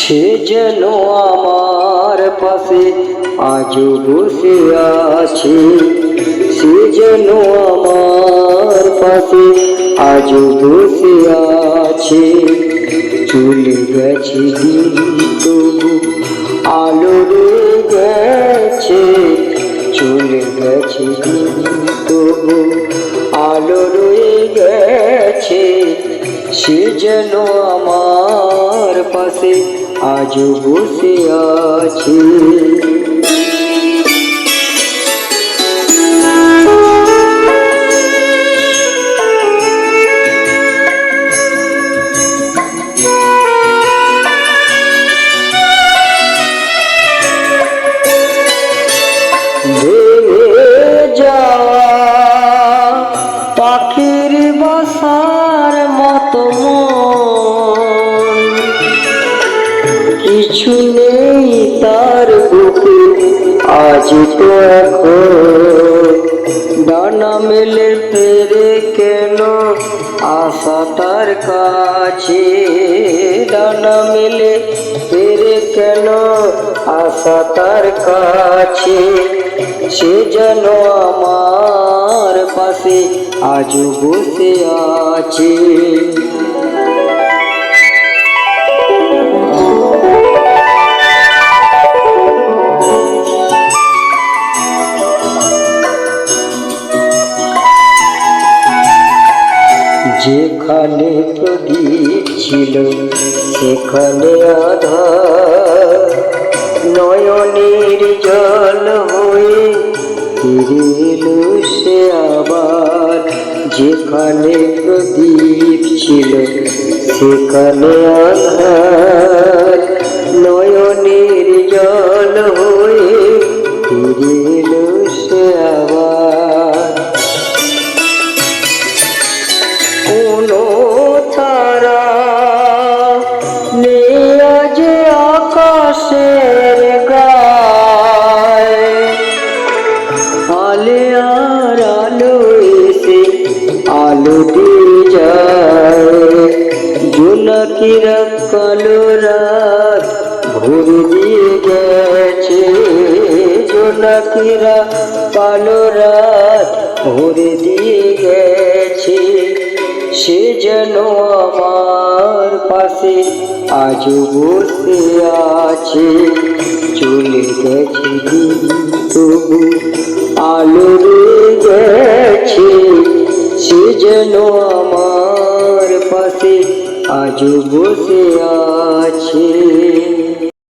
সে যেন আমার পাশে আজও বসে আছে, সে যেন আমার পাশে আজও বসে আছে। চলে গেছে দিন তবু আলো রয়ে গেছে, চলে গেছে দিন তবু আলো রয়ে গেছে। সে যেন আমার পাশে আজও বসে আছে। পাখির বাসার মতো কিছু নেই তার বুকে আজ তো এখন ডানা মেলে ফেরে কেন আশা তার কাছে, ডানা মেলে ফেরে কেন আশা তার কাছে। সে যেন আমার পাশে আজও বসে আছে। যেখানে প্রদীপ ছিল সেখানে আধার, নয়নের জল হয়ে ফিরে এলো সে আবার। যেখানে প্রদীপ ছিল সেখানে আধার, নয়নের জল হয়ে ফিরে এলো সে আবার। কোনো তারা নেই আজ আকাশের গায়ে, আলে আর আলো এসে আলো দিয়ে যায়। জোনাকিরা কালো রাত ভরে দিয়ে গেছে, জোনাকিরা কালো রাত ভরে দিয়ে গেছে। সে যেন আমার পাশে আজও বসে আছে, চলে গেছে দিন তবু আলো রয়ে গেছে। সে যেন আমার পাশে আজও বসে আছে।